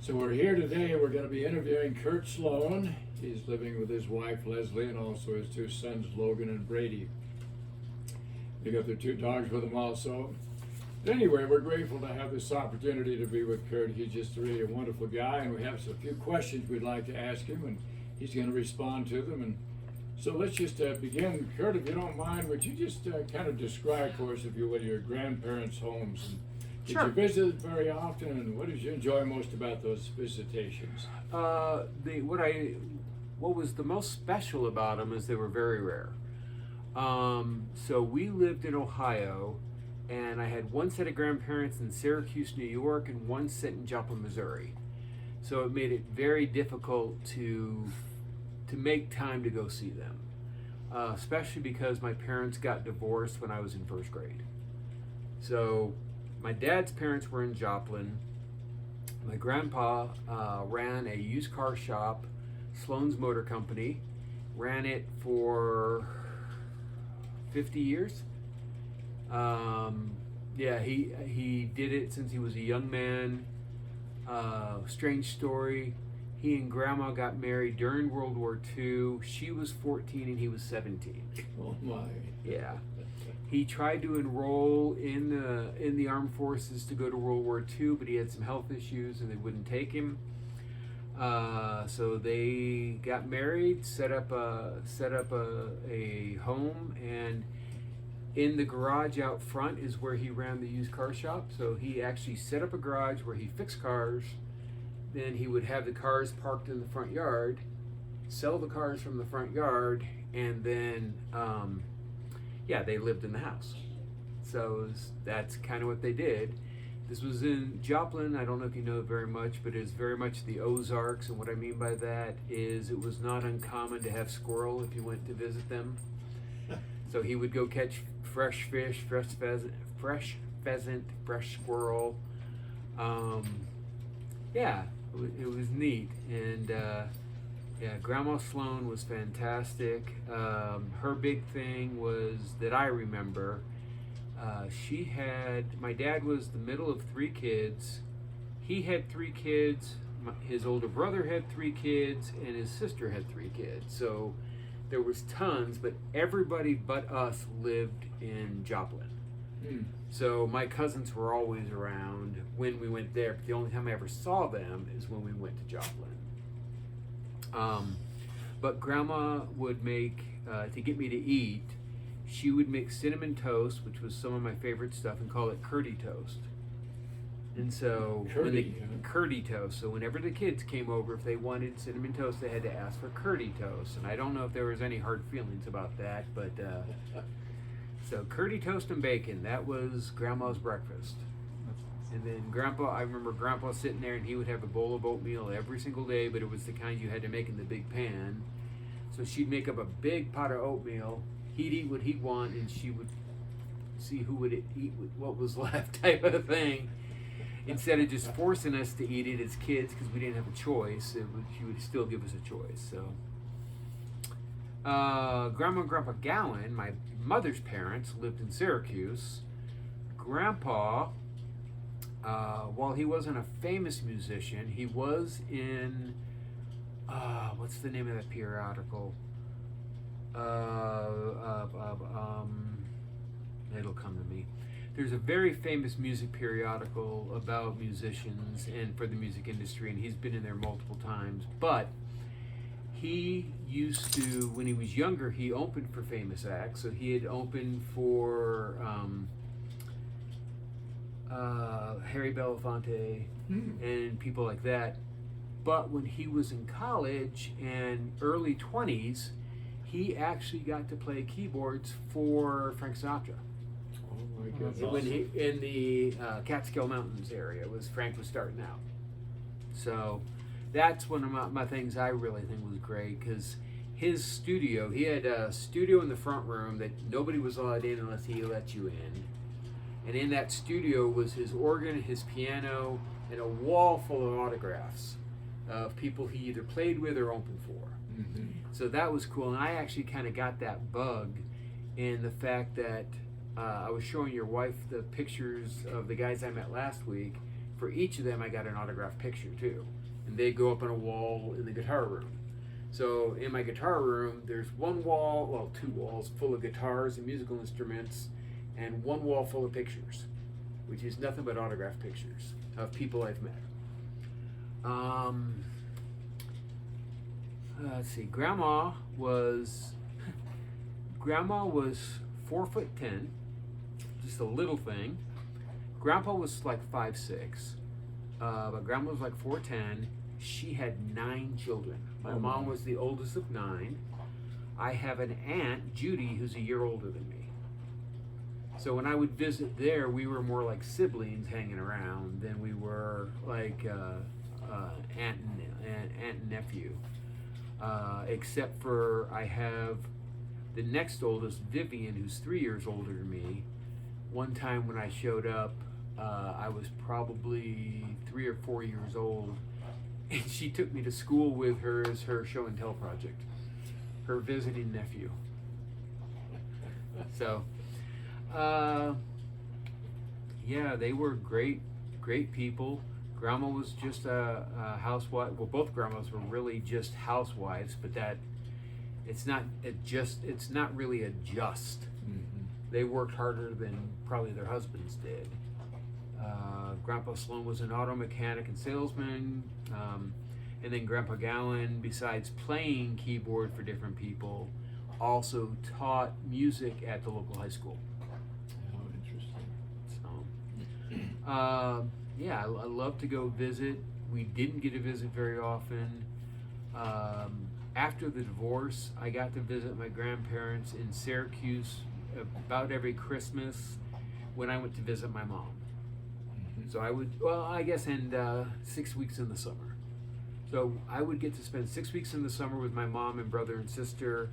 So we're here today. We're going to be interviewing Kurt Sloan. He's living with his wife Leslie and also his two sons Logan and Brady. They got their two dogs with them also. But anyway, we're grateful to have this opportunity to be with Kurt. He's just really a wonderful guy, and we have a few questions we'd like to ask him, and he's going to respond to them. And so let's just begin. Kurt, if you don't mind, would you just kind of describe for us, if you would, your grandparents' homes? And did Sure. you visit very often, and what did you enjoy most about those visitations? What was the most special about them is they were very rare. So we lived in Ohio, and I had one set of grandparents in Syracuse, New York, and one set in Joplin, Missouri. So it made it very difficult to make time to go see them, especially because my parents got divorced when I was in first grade. So my dad's parents were in Joplin. My grandpa ran a used car shop, Sloan's Motor Company, ran it for 50 years. He did it since he was a young man. Strange story. He and Grandma got married during World War II. She was 14 and he was 17. Oh my. Yeah. He tried to enroll in the armed forces to go to World War II, but he had some health issues and they wouldn't take him. So they got married, set up a home, and in the garage out front is where he ran the used car shop. So he actually set up a garage where he fixed cars. Then he would have the cars parked in the front yard, sell the cars from the front yard, and then they lived in the house. So that's kind of what they did. This was in Joplin. I don't know if you know it very much, but it's very much the Ozarks. And what I mean by that is it was not uncommon to have squirrel if you went to visit them. So he would go catch fresh fish, fresh pheasant, fresh squirrel. It was neat. And Grandma Sloan was fantastic. Her big thing was that I remember, my dad was the middle of three kids. He had three kids. His older brother had three kids, and his sister had three kids. So there was tons, but everybody but us lived in Joplin. So my cousins were always around when we went there, but the only time I ever saw them is when we went to Joplin. But Grandma would make, to get me to eat, she would make cinnamon toast, which was some of my favorite stuff, and call it curdy toast. And so, curdy toast. So whenever the kids came over, if they wanted cinnamon toast, they had to ask for curdy toast. And I don't know if there was any hard feelings about that, but so curdy toast and bacon, that was Grandma's breakfast. And then I remember Grandpa sitting there, and he would have a bowl of oatmeal every single day, but it was the kind you had to make in the big pan. So she'd make up a big pot of oatmeal. He'd eat what he'd want, and she would see who would eat what was left, type of thing. Instead of just forcing us to eat it as kids, because we didn't have a choice, she would still give us a choice. So, Grandma and Grandpa Gowan, my mother's parents, lived in Syracuse. Grandpa, while he wasn't a famous musician, he was in, what's the name of that periodical? It'll come to me. There's a very famous music periodical about musicians and for the music industry, and he's been in there multiple times. But he used to, when he was younger, he opened for famous acts. So he had opened for Harry Belafonte and people like that. But when he was in college and early 20s, he actually got to play keyboards for Frank Sinatra. Oh my goodness. When he, in the Catskill Mountains area, Frank was starting out. So that's one of my things I really think was great, because his studio, he had a studio in the front room that nobody was allowed in unless he let you in. And in that studio was his organ, his piano, and a wall full of autographs of people he either played with or opened for. Mm-hmm. So that was cool. And I actually kind of got that bug in the fact that I was showing your wife the pictures of the guys I met last week. for each of them, I got an autographed picture too, and they go up on a wall in the guitar room. So in my guitar room, there's one wall, well, two walls full of guitars and musical instruments, and one wall full of pictures, which is nothing but autographed pictures of people I've met. Let's see. Grandma was 4'10", just a little thing. Grandpa was like 5'6", but Grandma was like 4'10". She had 9 children. My mom was the oldest of 9. I have an aunt, Judy, who's a year older than me. So when I would visit there, we were more like siblings hanging around than we were like aunt and nephew. Except for I have the next oldest, Vivian, who's 3 years older than me. One time when I showed up, I was probably 3 or 4 years old, and she took me to school with her as her show and tell project, her visiting nephew. So, yeah, they were great people. Grandma was just a housewife. Well, both grandmas were really just housewives, but it's not really a just. Mm-hmm. They worked harder than probably their husbands did. Grandpa Sloan was an auto mechanic and salesman, and then Grandpa Gowan, besides playing keyboard for different people, also taught music at the local high school. Oh, interesting. So, yeah, I love to go visit. We didn't get to visit very often. After the divorce, I got to visit my grandparents in Syracuse about every Christmas when I went to visit my mom. Mm-hmm. So I would, and 6 weeks in the summer. So I would get to spend 6 weeks in the summer with my mom and brother and sister,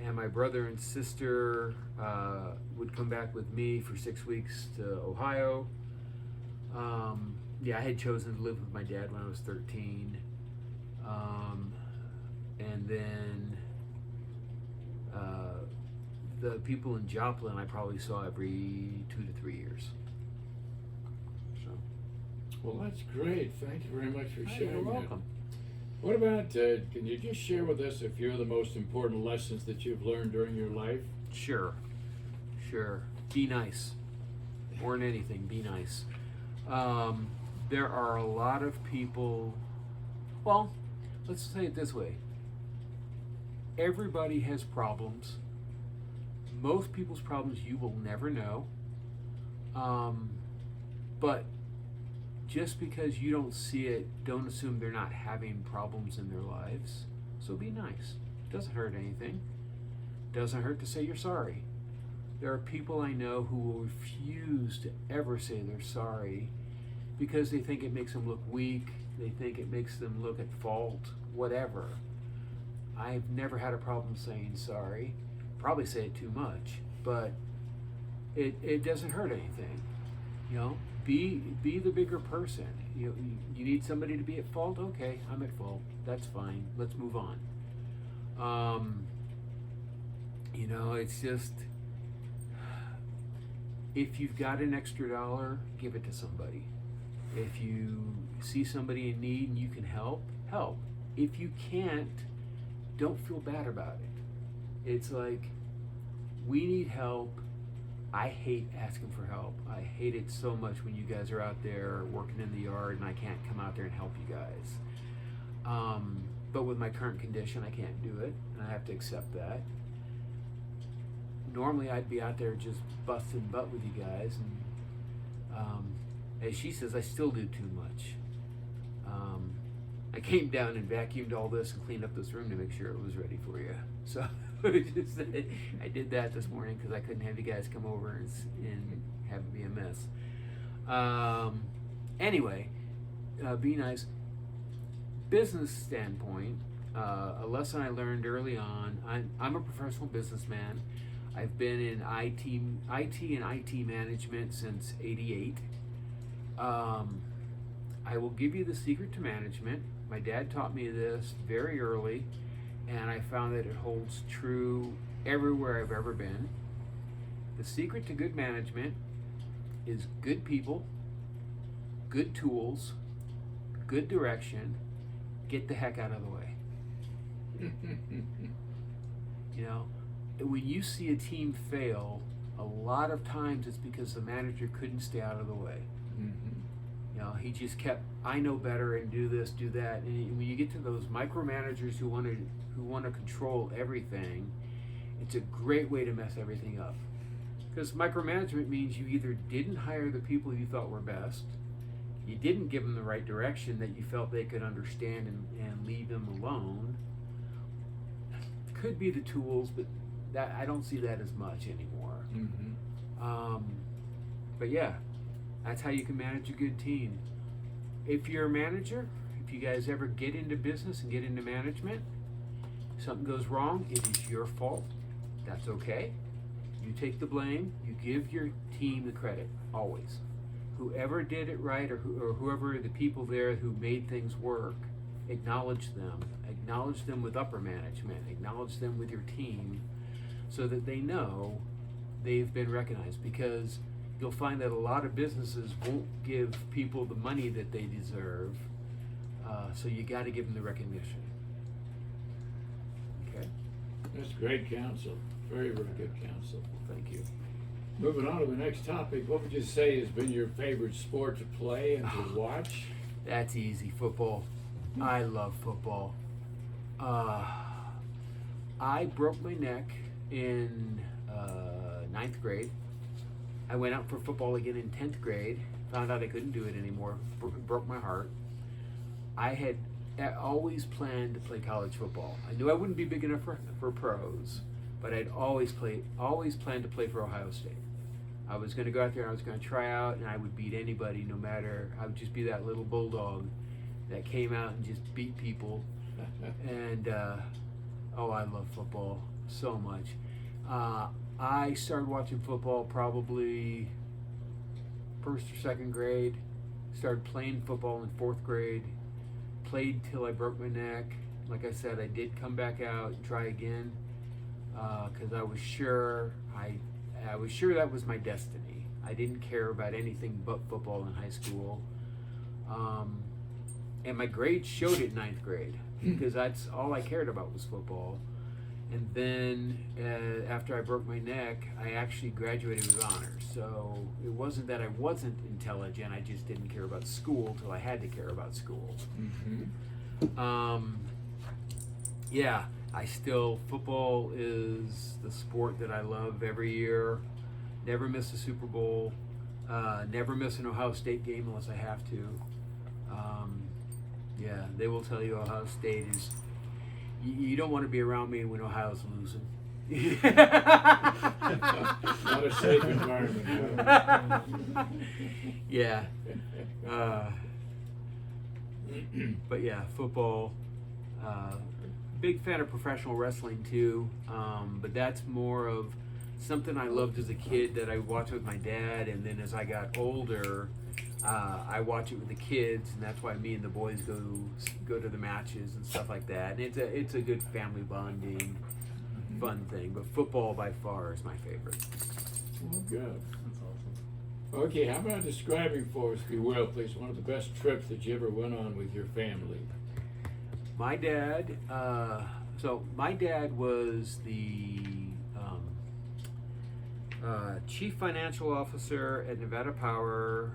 and my brother and sister would come back with me for 6 weeks to Ohio. I had chosen to live with my dad when I was 13. And then the people in Joplin I probably saw every 2 to 3 years. So. Well, that's great. Thank you very much for sharing. You're welcome. That. What about, can you just share with us a few of the most important lessons that you've learned during your life? Sure. Be nice. More than anything, be nice. There are a lot of people, well, let's say it this way. Everybody has problems. Most people's problems you will never know. But just because you don't see it, don't assume they're not having problems in their lives. So be nice. Doesn't hurt anything. Doesn't hurt to say you're sorry. There are people I know who will refuse to ever say they're sorry because they think it makes them look weak, they think it makes them look at fault, whatever. I've never had a problem saying sorry. Probably say it too much, but it doesn't hurt anything. You know, be the bigger person. You need somebody to be at fault? Okay, I'm at fault. That's fine. Let's move on. It's just, if you've got an extra $1, give it to somebody. If you see somebody in need and you can help. If you can't, don't feel bad about it. It's like, we need help. I hate asking for help. I hate it so much when you guys are out there working in the yard and I can't come out there and help you guys. But with my current condition, I can't do it, and I have to accept that. Normally, I'd be out there just busting butt with you guys, and as she says, I still do too much. I came down and vacuumed all this and cleaned up this room to make sure it was ready for you. So I did that this morning because I couldn't have you guys come over and have it be a mess. Anyway, be nice. Business standpoint, a lesson I learned early on. I'm a professional businessman. I've been in IT and IT management since '88. I will give you the secret to management. My dad taught me this very early, and I found that it holds true everywhere I've ever been. The secret to good management is good people, good tools, good direction, get the heck out of the way. You know, when you see a team fail, a lot of times it's because the manager couldn't stay out of the way. You know, he just kept, I know better and do this, do that. And when you get to those micromanagers who want to control everything, it's a great way to mess everything up. Because micromanagement means you either didn't hire the people you thought were best, you didn't give them the right direction that you felt they could understand and leave them alone. Could be the tools, but that I don't see that as much anymore. But yeah, that's how you can manage a good team. If you're a manager, if you guys ever get into business and get into management, something goes wrong, it is your fault. That's okay. You take the blame. You give your team the credit, always. Whoever did it right, or whoever the people there who made things work, acknowledge them. Acknowledge them with upper management. Acknowledge them with your team, so that they know they've been recognized. Because you'll find that a lot of businesses won't give people the money that they deserve, so you got to give them the recognition. Okay? That's great counsel. Very, very good counsel. Thank you. Moving on to the next topic, what would you say has been your favorite sport to play and to watch? That's easy. Football. I love football. I broke my neck in 9th grade. I went out for football again in 10th grade. Found out I couldn't do it anymore. Broke my heart. I had always planned to play college football. I knew I wouldn't be big enough for pros, but I'd always planned to play for Ohio State. I was going to go out there and I was going to try out, and I would beat anybody, no matter. I would just be that little bulldog that came out and just beat people. And I love football so much. I started watching football probably 1st or 2nd grade. Started playing football in 4th grade. Played till I broke my neck. Like I said, I did come back out and try again, because I was sure that was my destiny. I didn't care about anything but football in high school, and my grades showed it in 9th grade, because that's all I cared about was football. And then after I broke my neck, I actually graduated with honors. So it wasn't that I wasn't intelligent, I just didn't care about school till I had to care about school. Yeah, football is the sport that I love every year. Never miss a Super Bowl. Never miss an Ohio State game unless I have to. Yeah, they will tell you Ohio State is... You don't want to be around me when Ohio's losing. Not a safe environment. Yeah. But yeah, football. Big fan of professional wrestling too. But that's more of something I loved as a kid that I watched with my dad, and then as I got older, I watch it with the kids, and that's why me and the boys go to the matches and stuff like that. And it's a good family bonding, fun thing. But football by far is my favorite. Well, good. That's awesome. Okay, how about describing for us, if you will, please, one of the best trips that you ever went on with your family? My dad. My dad was the Chief Financial Officer at Nevada Power,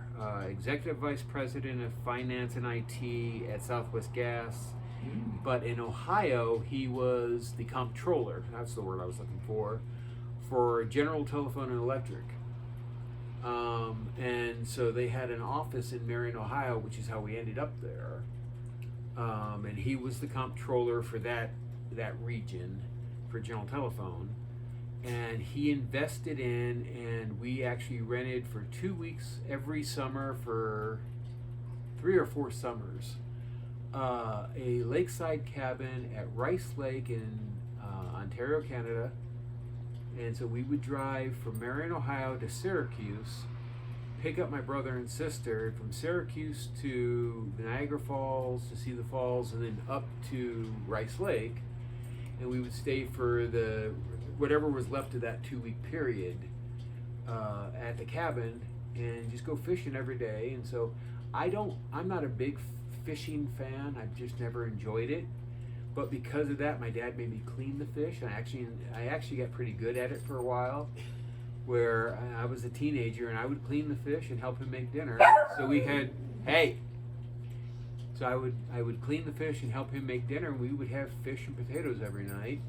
Executive Vice President of Finance and IT at Southwest Gas. But in Ohio, he was the comptroller, that's the word I was looking for General Telephone and Electric. And so they had an office in Marion, Ohio, which is how we ended up there. And he was the comptroller for that region for General Telephone. And he invested in, and we actually rented for 2 weeks every summer for 3 or 4 summers, a lakeside cabin at Rice Lake in Ontario, Canada. And so we would drive from Marion, Ohio to Syracuse, pick up my brother and sister from Syracuse to the Niagara Falls to see the falls, and then up to Rice Lake. And we would stay for whatever was left of that 2-week period at the cabin, and just go fishing every day. And so I'm not a big fishing fan. I've just never enjoyed it. But because of that, my dad made me clean the fish. And I actually got pretty good at it for a while, where I was a teenager and I would clean the fish and help him make dinner. So So I would clean the fish and help him make dinner, and we would have fish and potatoes every night.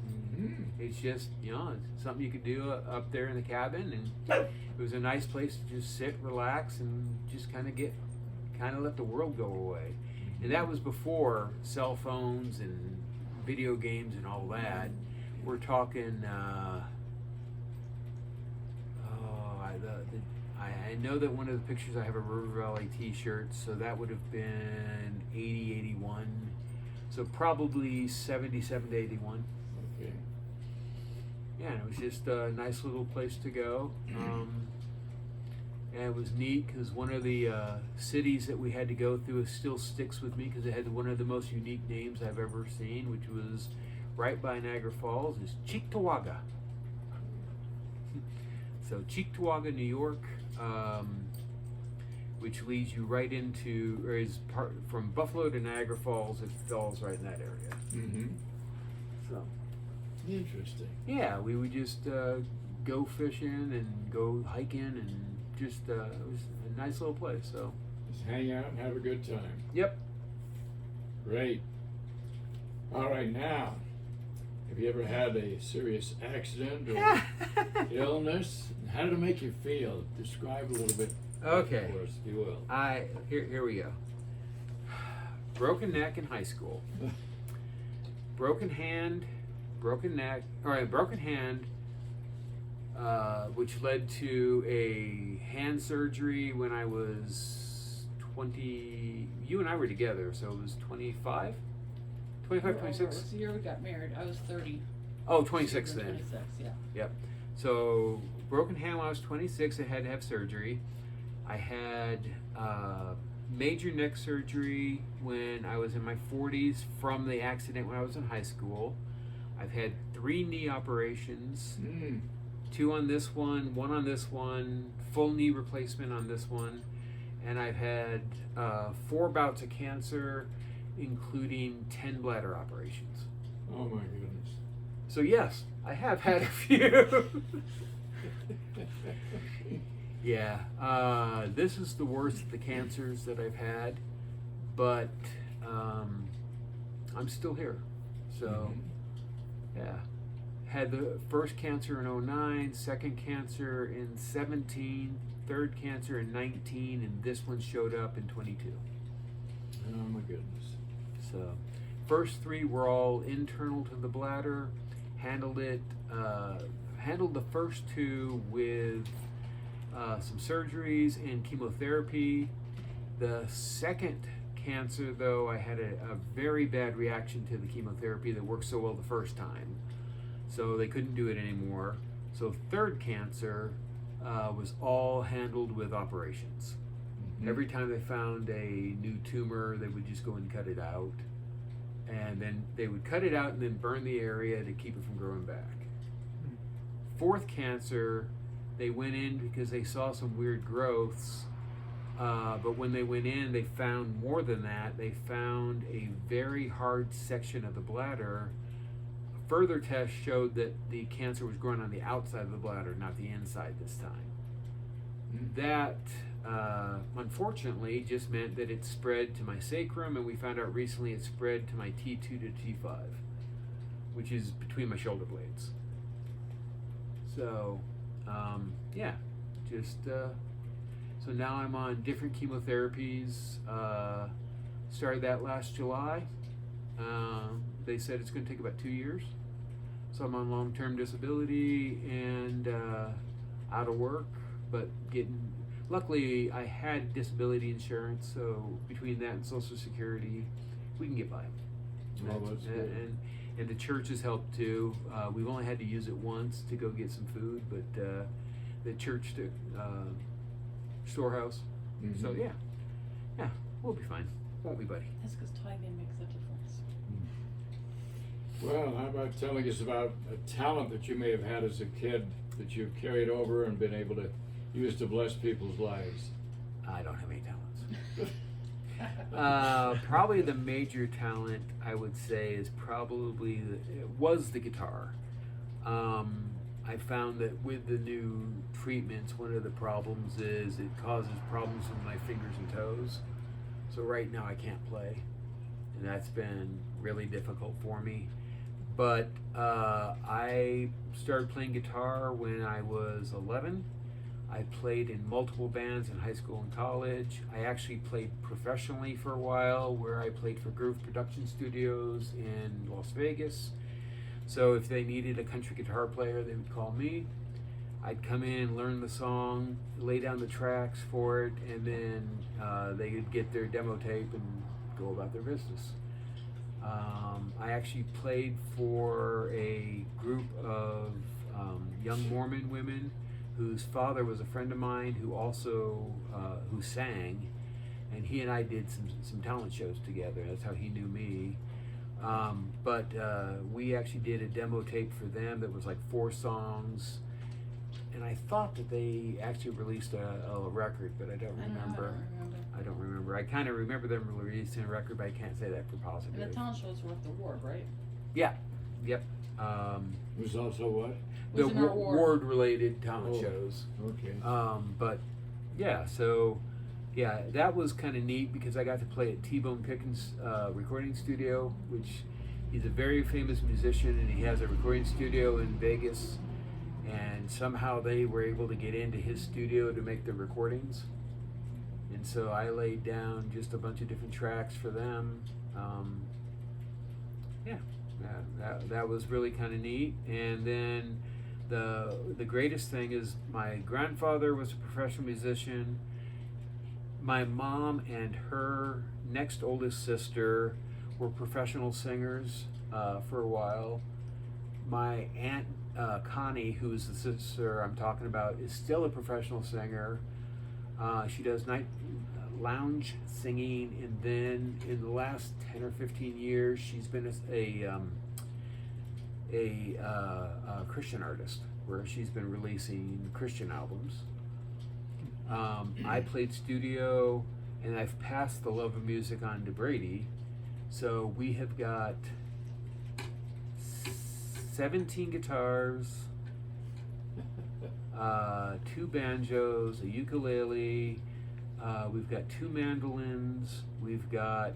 It's just, it's something you could do up there in the cabin, and it was a nice place to just sit, relax, and just kind of let the world go away. And that was before cell phones and video games and all that. We're talking, I know that one of the pictures I have a River Valley t-shirt, so that would have been 80, 81. So probably 77 to 81. Okay. Yeah, and it was just a nice little place to go. And it was neat because one of the cities that we had to go through still sticks with me because it had one of the most unique names I've ever seen, which was right by Niagara Falls, is Cheektowaga. So Cheektowaga, New York, which leads you right into, or is part from Buffalo to Niagara Falls. It falls right in that area. Mm-hmm. So Interesting. yeah, we would just go fishing and go hiking, and just it was a nice little place. So Just hang out and have a good time. yep. Great. All right, now, have you ever had a serious accident or illness? How did it make you feel? Describe a little bit Okay. for us, if you will. Here we go. Broken neck in high school. Broken hand, broken neck. All right, broken hand, which led to a hand surgery when I was 20. You and I were together, so it was 25? 25, 26? It was the year we got married. I was 30. Oh, 26 then. 26, yeah. Yep. So, broken hand when I was 26, I had to have surgery. I had major neck surgery when I was in my 40s from the accident when I was in high school. I've had 3 knee operations, 2 on this one on this one, full knee replacement on this one, and I've had 4 bouts of cancer, including 10 bladder operations. Oh my goodness. So yes, I have had a few. Yeah, this is the worst of the cancers that I've had, but I'm still here. So, yeah. Had the first cancer in 09, second cancer in 17, third cancer in 19, and this one showed up in 22. Oh my goodness. So, first 3 were all internal to the bladder. Handled the first 2 with some surgeries and chemotherapy. The second cancer, though, I had a very bad reaction to the chemotherapy that worked so well the first time, so they couldn't do it anymore. So third cancer was all handled with operations. Every time they found a new tumor, they would just go and cut it out, and then they would cut it out and then burn the area to keep it from growing back. Fourth cancer, they went in because they saw some weird growths, but when they went in, they found more than that. They found a very hard section of the bladder. Further tests showed that the cancer was growing on the outside of the bladder, not the inside this time. That, unfortunately, just meant that it spread to my sacrum, and we found out recently it spread to my T2 to T5, which is between my shoulder blades. So, so now I'm on different chemotherapies. Started that last July. They said it's going to take about 2 years. So I'm on long-term disability and out of work, but luckily I had disability insurance, so between that and Social Security, we can get by. Well, that's good. And the church has helped too. We've only had to use it once to go get some food, but the church took storehouse. So yeah, we'll be fine, won't we, buddy? That's because tithing makes a difference. Well, how about telling us about a talent that you may have had as a kid that you've carried over and been able to use to bless people's lives? I don't have any talents. Probably the major talent I would say is probably was the guitar. I found that with the new treatments, one of the problems is it causes problems with my fingers and toes. So right now I can't play, and that's been really difficult for me. But I started playing guitar when I was 11. I played in multiple bands in high school and college. I actually played professionally for a while, where I played for Groove Production Studios in Las Vegas. So if they needed a country guitar player, they would call me. I'd come in, learn the song, lay down the tracks for it, and then they would get their demo tape and go about their business. I actually played for a group of young Mormon women whose father was a friend of mine who also who sang, and he and I did some talent shows together. That's how he knew me. But we actually did a demo tape for them that was like 4 songs, and I thought that they actually released a record, but I don't remember. I don't remember. I kind of remember them releasing a record, but I can't say that for positive. And the talent shows were at the Ward, right? Yeah. Yep. It was also what? The Was in our ward. ward-related talent shows. Okay. But yeah, so yeah, that was kind of neat because I got to play at T-Bone Pickens' recording studio, which he's a very famous musician, and he has a recording studio in Vegas. And somehow they were able to get into his studio to make the recordings. And so I laid down just a bunch of different tracks for them. That was really kind of neat. And then the greatest thing is my grandfather was a professional musician. My mom and her next oldest sister were professional singers for a while. My aunt Connie, who's the sister I'm talking about, is still a professional singer. She does night lounge singing, and then in the last 10 or 15 years, she's been a Christian artist, where she's been releasing Christian albums. I played studio, and I've passed the love of music on to Brady. So we have got 17 guitars, 2 banjos, a ukulele, we've got 2 mandolins, we've got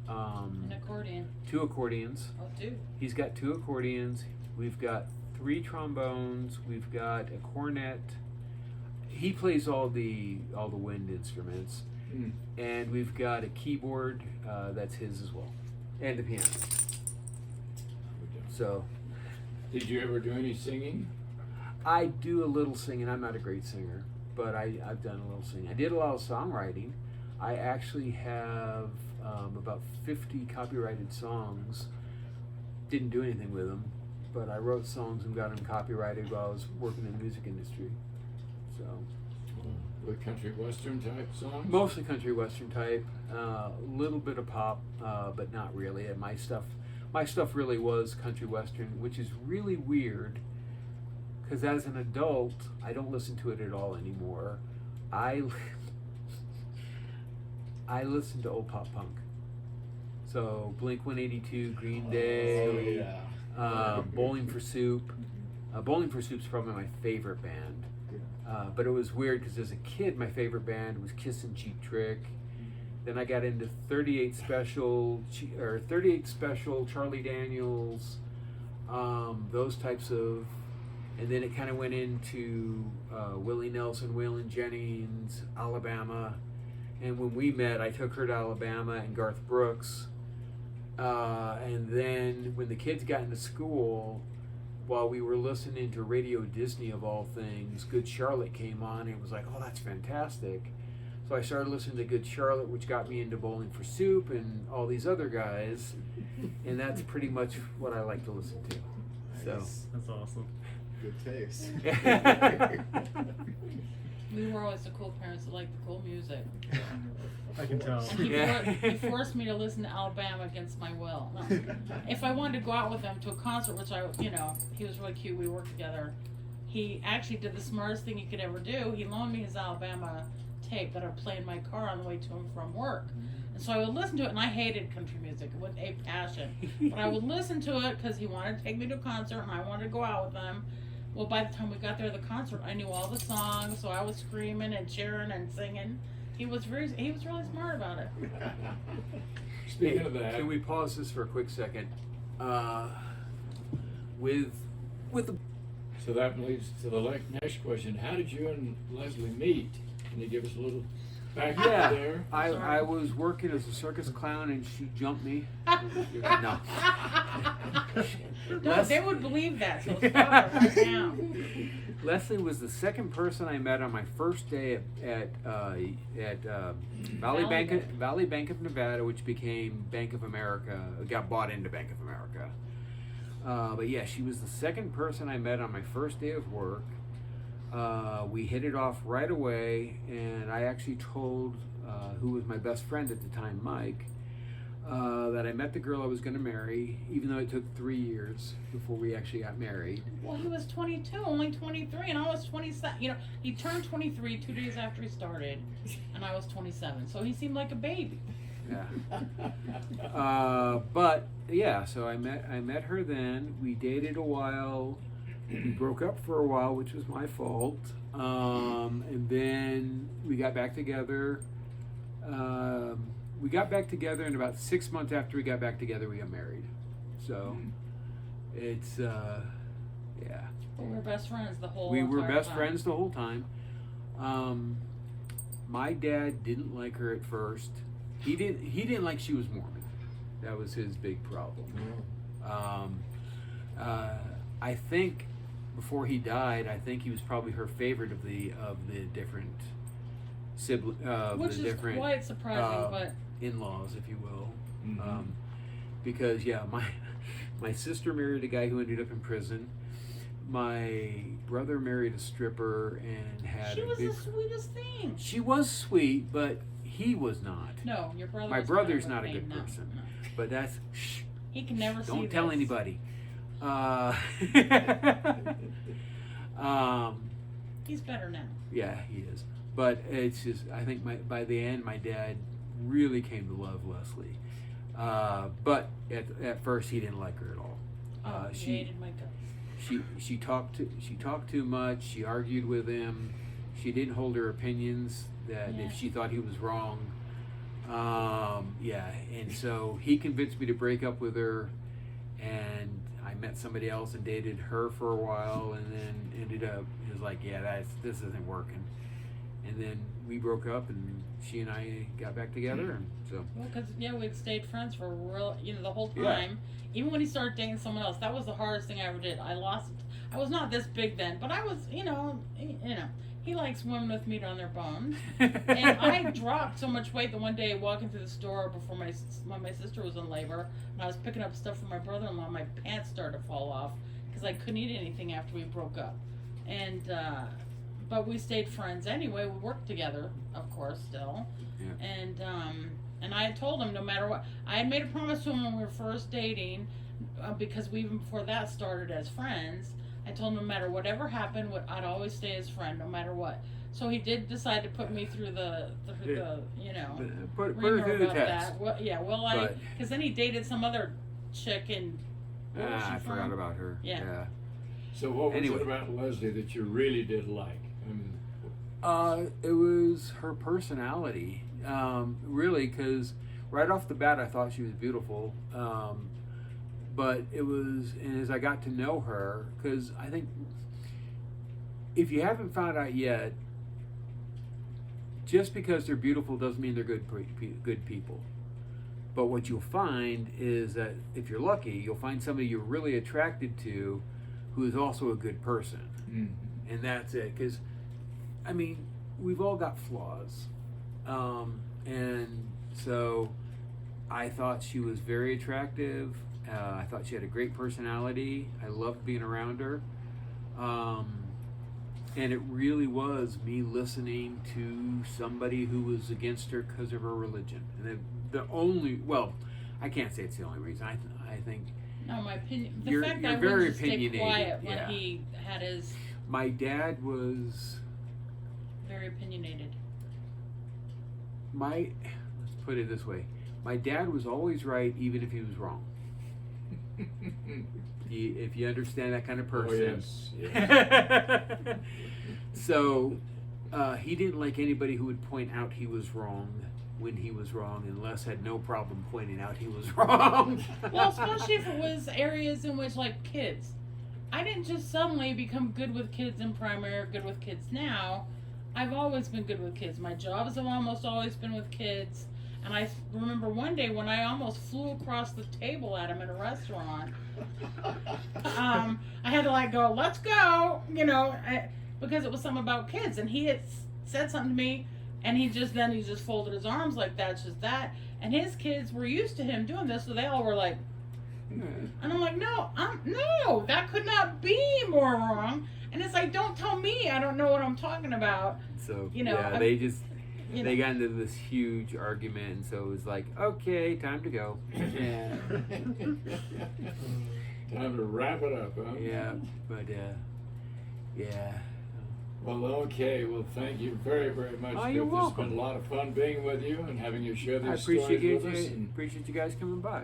An accordion. 2 accordions. Oh, 2. He's got 2 accordions, we've got 3 trombones, we've got a cornet. He plays all the wind instruments, and we've got a keyboard that's his as well, and a piano. So Did you ever do any singing? I do a little singing. I'm not a great singer, but I've done a little singing. I did a lot of songwriting. I actually have about 50 copyrighted songs. Didn't do anything with them, but I wrote songs and got them copyrighted while I was working in the music industry. So With country western type songs? mostly country western type, a little bit of pop, but not really. And my stuff really was country western, which is really weird because as an adult, I don't listen to it at all anymore. I listen to old pop punk. So Blink-182, Green Day, Bowling for Soup. Bowling for Soup's probably my favorite band. But it was weird because as a kid, my favorite band was Kiss and Cheap Trick. Then I got into 38 Special, Charlie Daniels, those types of, and then it kind of went into Willie Nelson, Waylon Jennings, Alabama. And when we met, I took her to Alabama and Garth Brooks. And then when the kids got into school, while we were listening to Radio Disney of all things, Good Charlotte came on, and it was like, oh, that's fantastic. So I started listening to Good Charlotte, which got me into Bowling for Soup and all these other guys, and that's pretty much what I like to listen to. So That's awesome. Good taste. We were always the cool parents that liked the cool music. I can tell. And Yeah. he forced me to listen to Alabama against my will. No. If I wanted to go out with him to a concert, which he was really cute, we worked together. He actually did the smartest thing he could ever do. He loaned me his Alabama tape that I play in my car on the way to and from work. And so I would listen to it, and I hated country music with a passion. But I would listen to it because he wanted to take me to a concert, and I wanted to go out with him. Well, by the time we got there to the concert, I knew all the songs, so I was screaming and cheering and singing. He was really smart about it. Speaking of that, Can we pause this for a quick second? With the so that leads to the next question. How did you and Leslie meet? Can you give us a little background there? I was working as a circus clown and she jumped me. No. No, they would believe that, so stop it right now. Leslie was the second person I met on my first day at Valley Bank of Nevada, which became Bank of America, got bought into Bank of America. But yeah, she was the second person I met on my first day of work. We hit it off right away, and I actually told who was my best friend at the time, Mike, that I met the girl I was going to marry, even though it took 3 years before we actually got married. Well, he was 22, only 23, and I was 27. You know, he turned 23 2 days after he started, and I was 27, so he seemed like a baby. Yeah. But yeah, so I met her then. We dated a while. We broke up for a while, which was my fault. And then we got back together. And about 6 months after we got back together, we got married. So it's yeah. We were best friends the whole. We were entire best time. friends the whole time. My dad didn't like her at first. He didn't like she was Mormon. That was his big problem. I think before he died, I think he was probably her favorite of the different siblings, Which the is different quite surprising, but in-laws, if you will. Mhm. Because yeah, my sister married a guy who ended up in prison. My brother married a stripper and had she a was big. the sweetest thing. She was sweet, but he was not. No, your brother. My was brother's kind of not a pain. good No, person. no. But that's He can never see don't tell this. anybody. He's better now. Yeah, he is. But it's just I think by the end my dad really came to love Leslie. But at first he didn't like her at all. He hated my guts. She talked too much. She argued with him. She didn't hold her opinions that Yeah. if she thought he was wrong. Yeah, and so he convinced me to break up with her, and I met somebody else and dated her for a while, and then ended up it was like, yeah, this isn't working. And then we broke up, and she and I got back together, and so. Well, because we'd stayed friends for the whole time. Yeah. Even when he started dating someone else, that was the hardest thing I ever did. I was not this big then, but I was, he likes women with meat on their bones. And I dropped so much weight that one day walking through the store before my sister was in labor, and I was picking up stuff for my brother-in-law, my pants started to fall off because I couldn't eat anything after we broke up. And but we stayed friends anyway. We worked together, of course, still. Yeah. And I had told him no matter what, I had made a promise to him when we were first dating, because we even before that started as friends. I told him no matter whatever happened, I'd always stay his friend, no matter what. So he did decide to put me through the Put her ringer through the about test. that. Well, yeah, because then he dated some other chick and. Where was she I from? forgot about her. Yeah. So what was Anyway. it about Leslie that you really did like? I mean, It was her personality, really, because right off the bat I thought she was beautiful. But it was, and as I got to know her, because I think if you haven't found out yet, just because they're beautiful doesn't mean they're good people. But what you'll find is that if you're lucky, you'll find somebody you're really attracted to who is also a good person. mm-hmm. And that's it. Because, I mean, we've all got flaws. And so I thought she was very attractive. I thought she had a great personality. I loved being around her. And it really was me listening to somebody who was against her because of her religion. And I can't say it's the only reason. I think No, my opinion. The You're- fact you're that I very wouldn't just stay opinionated, quiet when yeah. he had his my dad was very opinionated. let's put it this way: my dad was always right, even if he was wrong. If you understand that kind of person. Oh, yes. So he didn't like anybody who would point out he was wrong when he was wrong, and Les had no problem pointing out he was wrong. Well, especially if it was areas in which, like, kids. I didn't just suddenly become good with kids in primary or good with kids now. I've always been good with kids. My jobs have almost always been with kids. And I remember one day when I almost flew across the table at him in a restaurant. I had to like go, let's go, because it was something about kids. And he had said something to me, and he just folded his arms like that's just that. And his kids were used to him doing this, so they all were like, and I'm like, no, that could not be more wrong. And it's like, don't tell me, I don't know what I'm talking about. So Yeah, they got into this huge argument, and so it was like, okay, time to go. Yeah. Time to wrap it up, huh? Yeah, but yeah. Well, okay. Well, thank you very, very much. Oh, you're It's welcome. been a lot of fun being with you and having you share I these appreciate stories with us. And, appreciate you guys coming by.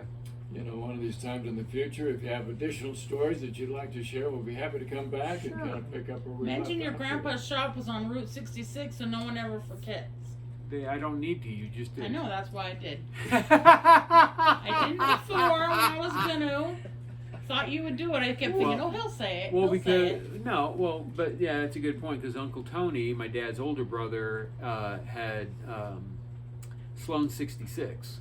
one of these times in the future, if you have additional stories that you'd like to share, we'll be happy to come back and kind of pick up where we left Mention your off. grandpa's shop was on Route 66, so no one ever forgets. I don't need to. You just did. I know, that's why I did. I didn't before when I was gonna. Thought you would do it. I kept thinking, Well- he'll say it. Well, he'll say because it. but yeah, that's a good point. Because Uncle Tony, my dad's older brother, had Sloan 66,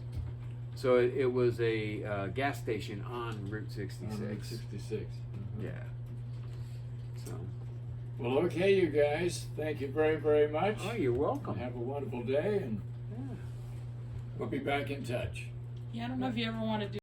so it was a gas station on Route 66. 66. Yeah. So. Well, okay, you guys. Thank you very, very much. Oh, you're welcome. Have a wonderful day, and Yeah. we'll be back in touch. Yeah, I don't know if you ever want to do